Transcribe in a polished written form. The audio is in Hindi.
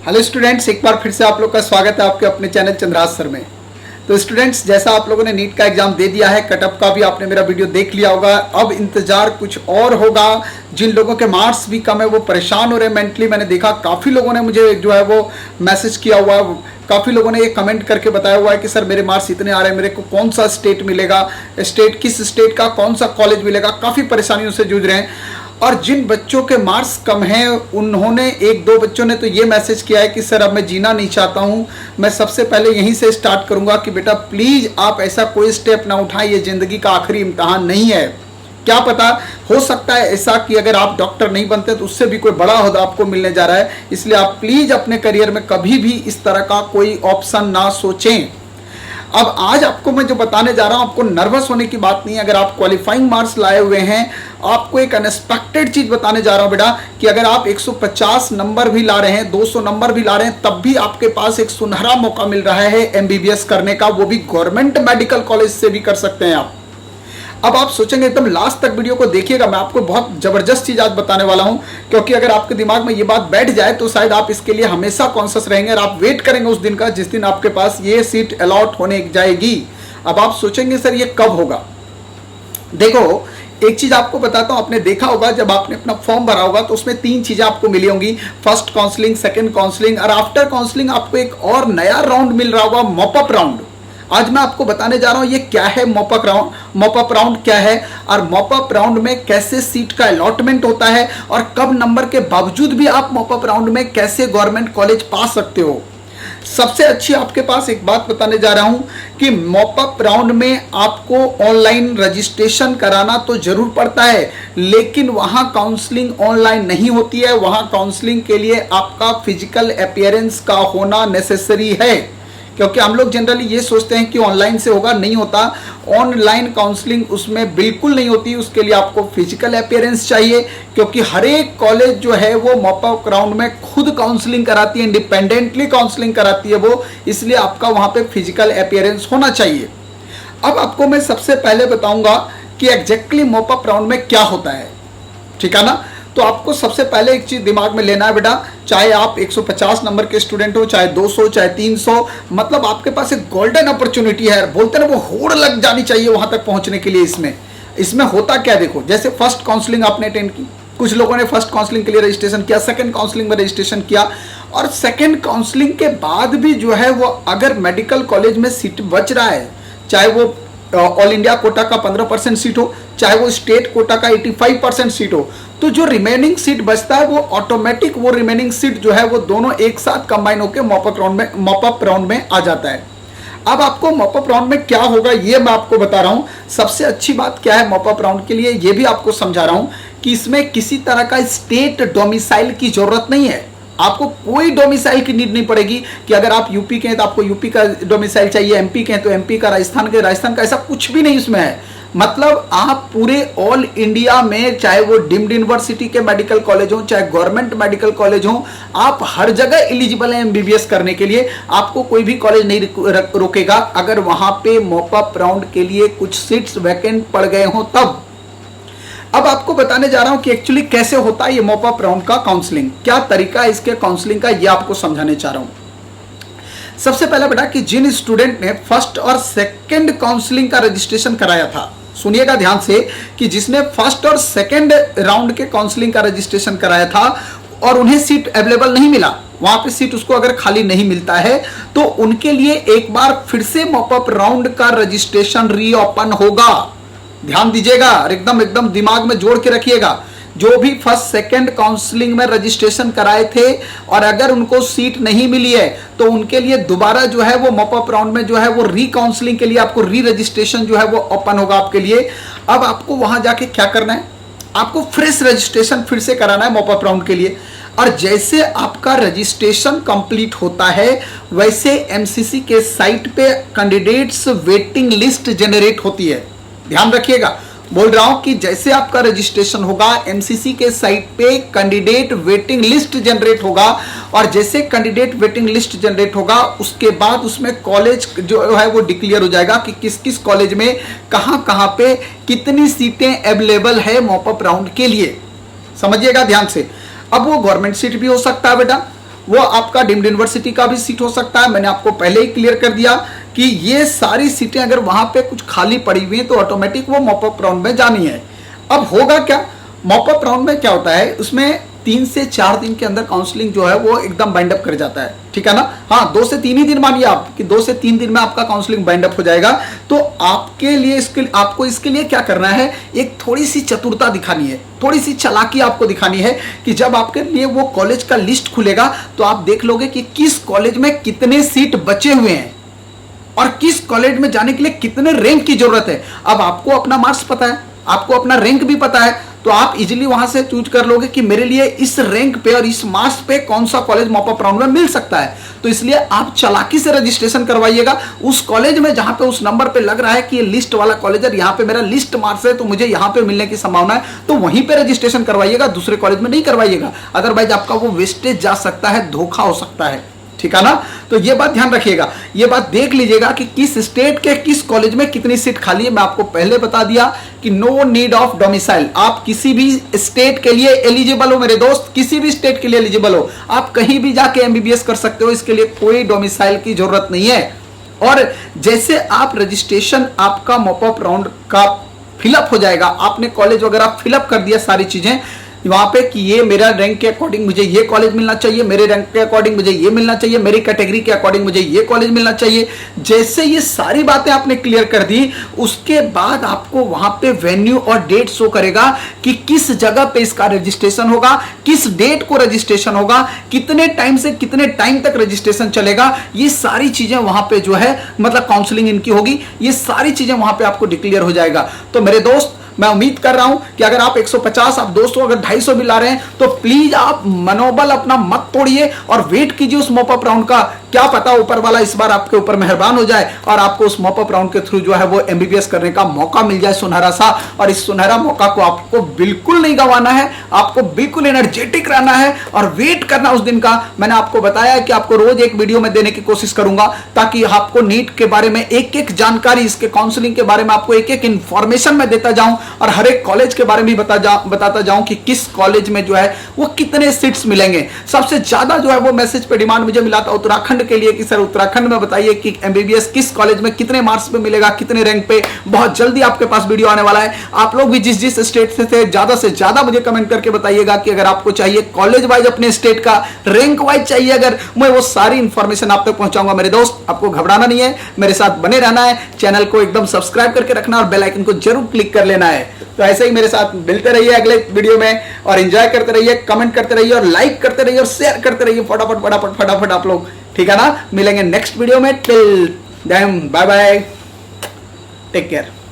हेलो स्टूडेंट्स, एक बार फिर से आप लोग का स्वागत है आपके अपने चैनल चंद्राज सर में। तो स्टूडेंट्स, जैसा आप लोगों ने नीट का एग्जाम दे दिया है, कटअप का भी आपने मेरा वीडियो देख लिया होगा। अब इंतजार कुछ और होगा। जिन लोगों के मार्क्स भी कम है वो परेशान हो रहे हैं मेंटली। मैंने देखा काफ़ी लोगों ने मुझे जो है वो मैसेज किया हुआ है, काफ़ी लोगों ने ये कमेंट करके बताया हुआ है कि सर मेरे मार्क्स इतने आ रहे हैं, मेरे को कौन सा स्टेट मिलेगा, किस स्टेट का कौन सा कॉलेज मिलेगा। काफ़ी परेशानियों से जूझ रहे हैं। और जिन बच्चों के मार्क्स कम हैं उन्होंने, एक दो बच्चों ने तो ये मैसेज किया है कि सर अब मैं जीना नहीं चाहता हूँ, मैं सबसे पहले यहीं से स्टार्ट करूँगा कि बेटा प्लीज़ आप ऐसा कोई स्टेप ना उठाएं, ये ज़िंदगी का आखिरी इम्तहान नहीं है। क्या पता, हो सकता है ऐसा कि अगर आप डॉक्टर नहीं बनते तो उससे भी कोई बड़ा ओहदा आपको मिलने जा रहा है। इसलिए आप प्लीज़ अपने करियर में कभी भी इस तरह का कोई ऑप्शन ना सोचें। अब आज आपको मैं जो बताने जा रहा हूं, आपको नर्वस होने की बात नहीं है। अगर आप क्वालिफाइंग मार्क्स लाए हुए हैं, आपको एक अनएक्सपेक्टेड चीज बताने जा रहा हूं बेटा, कि अगर आप 150 नंबर भी ला रहे हैं, 200 नंबर भी ला रहे हैं, तब भी आपके पास एक सुनहरा मौका मिल रहा है एमबीबीएस करने का, वो भी गवर्नमेंट मेडिकल कॉलेज से भी कर सकते हैं आप। अब आप सोचेंगे, एकदम लास्ट तक वीडियो को देखिएगा, मैं आपको बहुत जबरदस्त चीज आज बताने वाला हूं। क्योंकि अगर आपके दिमाग में ये बात बैठ जाए तो शायद आप इसके लिए हमेशा कॉन्शियस रहेंगे और आप वेट करेंगे उस दिन का जिस दिन आपके पास ये सीट अलॉट होने जाएगी। अब आप सोचेंगे सर ये कब होगा। देखो, एक चीज आपको बताता हूं, आपने देखा होगा जब आपने अपना फॉर्म भरा होगा तो उसमें 3 चीजें आपको मिली होंगी। फर्स्ट काउंसलिंग, सेकंड काउंसलिंग और आफ्टर काउंसलिंग आपको एक और नया राउंड मिल रहा होगा, मॉपअप राउंड। आज मैं आपको बताने जा रहा हूं ये क्या है मॉपअप राउंड, मॉपअप राउंड क्या है और मॉपअप राउंड में कैसे सीट का अलॉटमेंट होता है और कम नंबर के बावजूद भी आप मॉपअप राउंड में कैसे गवर्नमेंट कॉलेज पा सकते हो। सबसे अच्छी आपके पास एक बात बताने जा रहा हूं कि मॉपअप राउंड में आपको ऑनलाइन रजिस्ट्रेशन कराना तो जरूर पड़ता है, लेकिन वहां काउंसलिंग ऑनलाइन नहीं होती है। वहां काउंसलिंग के लिए आपका फिजिकल अपीयरेंस का होना नेसेसरी है। क्योंकि हम लोग जनरली ये सोचते हैं कि ऑनलाइन से होगा, नहीं होता। ऑनलाइन काउंसलिंग उसमें बिल्कुल नहीं होती, उसके लिए आपको फिजिकल अपीयरेंस चाहिए। क्योंकि हर एक कॉलेज जो है वो मॉपअप राउंड में खुद काउंसलिंग कराती है, इंडिपेंडेंटली काउंसलिंग कराती है वो, इसलिए आपका वहां पे फिजिकल अपीयरेंस होना चाहिए। अब आपको मैं सबसे पहले बताऊंगा कि एग्जैक्टली मॉपअप राउंड में क्या होता है, ठीक है ना। तो आपको सबसे पहले एक चीज दिमाग में लेना है बेटा, चाहे आप 150 नंबर के स्टूडेंट हो, चाहे 200, चाहे 300, मतलब आपके पास एक गोल्डन अपॉर्चुनिटी है। बोलते ना वो होड़ लग जानी चाहिए वहां तक पहुंचने के लिए। इसमें होता क्या, देखो, जैसे फर्स्ट काउंसलिंग आपने अटेंड की, कुछ लोगों ने फर्स्ट काउंसलिंग के लिए रजिस्ट्रेशन किया, सेकंड काउंसलिंग में रजिस्ट्रेशन किया, और सेकंड काउंसलिंग के बाद भी जो है वो अगर मेडिकल कॉलेज में सीट बच रहा है, चाहे वो ऑल इंडिया कोटा का 15% सीट हो, चाहे वो स्टेट कोटा का 85% सीट हो, तो जो रिमेनिंग सीट बचता है वो ऑटोमेटिक, वो रिमेनिंग सीट जो है वो दोनों एक साथ कंबाइन होकर मॉपअप राउंड में आ जाता है। अब आपको मॉपअप राउंड में क्या होगा ये मैं आपको बता रहा हूं। सबसे अच्छी बात क्या है मॉपअप राउंड के लिए, ये भी आपको समझा रहा हूं कि इसमें किसी तरह का स्टेट डोमिसाइल की जरूरत नहीं है। आपको कोई डोमिसाइल की नीड नहीं पड़ेगी कि अगर आप यूपी के हैं तो आपको यूपी का डोमिसाइल चाहिए, एमपी के हैं तो एमपी का, राजस्थान का, ऐसा कुछ भी नहीं इसमें है। मतलब आप पूरे ऑल इंडिया में, चाहे वो डीम्ड यूनिवर्सिटी के मेडिकल कॉलेज हो, चाहे गवर्नमेंट मेडिकल कॉलेज हो, आप हर जगह एलिजिबल हैं एमबीबीएस करने के लिए। आपको कोई भी कॉलेज नहीं रोकेगा अगर वहां पे मॉपअप राउंड के लिए कुछ सीट्स वैकेंट पड़ गए हो तब। अब आपको बताने जा रहा हूं कि एक्चुअली कैसे होता है ये मॉपअप राउंड का काउंसलिंग, क्या तरीका है इसके काउंसलिंग का, ये आपको समझाने चाह रहा हूं। सबसे पहला बेटा कि जिन स्टूडेंट ने फर्स्ट और सेकंड काउंसलिंग का रजिस्ट्रेशन कराया था, सुनिएगा ध्यान से, कि जिसने फर्स्ट और सेकंड राउंड के काउंसलिंग का रजिस्ट्रेशन कराया था और उन्हें सीट अवेलेबल नहीं मिला, वहां पे सीट उसको अगर खाली नहीं मिलता है, तो उनके लिए एक बार फिर से मॉपअप राउंड का रजिस्ट्रेशन रीओपन होगा। ध्यान दीजिएगा और एकदम दिमाग में जोड़ के रखिएगा। जो भी फर्स्ट सेकंड काउंसलिंग में रजिस्ट्रेशन कराए थे और अगर उनको सीट नहीं मिली है तो उनके लिए दोबारा जो है वो मॉपअप राउंड में जो है वो री काउंसलिंग के लिए आपको री रजिस्ट्रेशन जो है वो ओपन होगा आपके लिए। अब आपको वहां जाके क्या करना है, आपको फ्रेश रजिस्ट्रेशन फिर से कराना है मॉपअप राउंड के लिए। और जैसे आपका रजिस्ट्रेशन कंप्लीट होता है वैसे एमसीसी के साइट पे कैंडिडेट्स वेटिंग लिस्ट जनरेट होती है। ध्यान रखिएगा, बोल रहा हूं कि जैसे आपका रजिस्ट्रेशन होगा एमसीसी के साइट पे कैंडिडेट वेटिंग लिस्ट जनरेट होगा, और जैसे कैंडिडेट वेटिंग लिस्ट जनरेट होगा उसके बाद उसमें कॉलेज जो है वो डिक्लेयर हो जाएगा कि किस किस कॉलेज में कहां पे कितनी सीटें अवेलेबल है मॉपअप राउंड के लिए। समझिएगा ध्यान से। अब वो गवर्नमेंट सीट भी हो सकता है बेटा, वो आपका डीम्ड यूनिवर्सिटी का भी सीट हो सकता है। मैंने आपको पहले ही क्लियर कर दिया कि ये सारी सीटें अगर वहां पे कुछ खाली पड़ी हुई हैं तो ऑटोमेटिक वो मॉपअप राउंड में जानी है। अब होगा क्या, मॉपअप राउंड में क्या होता है, उसमें 3 से 4 दिन के अंदर काउंसलिंग जो है वो एकदम बाइंड अप कर जाता है, ठीक है ना। हाँ, 2 से 3 ही दिन मानिए आप कि 2 से 3 दिन में आपका काउंसलिंग बाइंड अप हो जाएगा। तो आपके लिए आपको इसके लिए क्या करना है, एक थोड़ी सी चतुरता दिखानी है, थोड़ी सी चालाकी आपको दिखानी है कि जब आपके लिए वो कॉलेज का लिस्ट खुलेगा तो आप देख लोगे कि किस कॉलेज में कितने सीट बचे हुए हैं और किस कॉलेज में जाने के लिए कितने रैंक की जरूरत है। अब आपको अपना मार्क्स पता है, आपको अपना रैंक भी पता है, तो आप इजीली वहां से चूज कर लोगे कि मेरे लिए इस रैंक पे और इस मार्क्स पे कौन सा कॉलेज मॉपअप राउंड में मिल सकता है। तो इसलिए आप चालाकी से रजिस्ट्रेशन करवाइएगा उस कॉलेज में जहां पे उस नंबर पे लग रहा है कि ये लिस्ट वाला कॉलेज है, यहां पे मेरा लिस्ट मार्क्स है तो मुझे यहां पे मिलने की संभावना है, तो वहीं पे रजिस्ट्रेशन करवाइएगा, दूसरे कॉलेज में नहीं करवाइएगा। अदरवाइज आपका वो वेस्टेज जा सकता है, धोखा हो सकता है, ठीक है ना। तो ये बात ध्यान रखिएगा, ये बात देख लीजिएगा कि किस स्टेट के किस कॉलेज में कितनी सीट खाली है। मैं आपको पहले बता दिया कि नो नीड ऑफ डोमिसाइल, आप किसी भी स्टेट के लिए एलिजिबल हो मेरे दोस्त, किसी भी स्टेट के लिए एलिजिबल हो, आप कहीं भी जाके एमबीबीएस कर सकते हो, इसके लिए कोई डोमिसाइल की जरूरत नहीं है। और जैसे आप रजिस्ट्रेशन आपका मॉपअप राउंड का फिलअप हो जाएगा, आपने कॉलेज वगैरह फिलअप कर दिया सारी चीजें वहां पे कि ये मेरा रैंक के अकॉर्डिंग मुझे ये कॉलेज मिलना चाहिए, मेरे रैंक के अकॉर्डिंग मुझे ये मिलना चाहिए, मेरी कैटेगरी के अकॉर्डिंग मुझे ये कॉलेज मिलना चाहिए, जैसे ये सारी बातें आपने क्लियर कर दी, उसके बाद आपको वहां पे वेन्यू और डेट शो करेगा कि किस जगह पे इसका रजिस्ट्रेशन होगा, किस डेट को रजिस्ट्रेशन होगा, कितने टाइम से कितने टाइम तक रजिस्ट्रेशन चलेगा। ये सारी चीजें वहां पे जो है मतलब काउंसलिंग इनकी होगी, ये सारी चीजें वहां पे आपको डिक्लेयर हो जाएगा। तो मेरे दोस्त, मैं उम्मीद कर रहा हूं कि अगर आप 150, आप 200, अगर 250 भी ला रहे हैं तो प्लीज आप मनोबल अपना मत तोड़िए और वेट कीजिए उस मॉपअप राउंड का। क्या पता ऊपर वाला इस बार आपके ऊपर मेहरबान हो जाए और आपको उस मॉपअप राउंड के थ्रू जो है वो एमबीबीएस करने का मौका मिल जाए, सुनहरा सा। और इस सुनहरा मौका को आपको बिल्कुल नहीं गंवाना है, आपको बिल्कुल एनर्जेटिक रहना है और वेट करना उस दिन का। मैंने आपको बताया कि आपको रोज एक वीडियो में देने की कोशिश करूंगा ताकि आपको नीट के बारे में एक एक जानकारी, इसके काउंसलिंग के बारे में आपको एक एक इंफॉर्मेशन में देता जाऊं और हर एक कॉलेज के बारे में बताता जाऊं कि किस कॉलेज में जो है वो कितने सीट्स मिलेंगे। सबसे ज्यादा जो है वो मैसेज पे डिमांड मुझे मिला था उत्तराखंड के लिए कि सर उत्तराखंड में बताइए कि एमबीबीएस किस कॉलेज में कितने मार्क्स पे मिलेगा, कितने रैंक पे। बहुत जल्दी आपके पास वीडियो आने वाला है। आप लोग भी जिस जिस स्टेट से थे ज्यादा से ज्यादा मुझे कमेंट करके बताइएगा कि अगर आपको चाहिए कॉलेज वाइज, अपने स्टेट का रैंक वाइज चाहिए, अगर मैं वो सारी इंफॉर्मेशन आप तक पहुंचाऊंगा। मेरे दोस्त, आपको घबराना नहीं है, मेरे साथ बने रहना है, चैनल को एकदम सब्सक्राइब करके रखना और बेल आइकन को जरूर क्लिक कर लेना है। तो ऐसे ही मेरे साथ मिलते रहिए अगले वीडियो में और एंजॉय करते रहिए, कमेंट करते रहिए और लाइक करते रहिए और शेयर करते रहिए फटाफट फटाफट फटाफट आप लोग, ठीक है ना। मिलेंगे नेक्स्ट वीडियो में, till then bye bye, take care.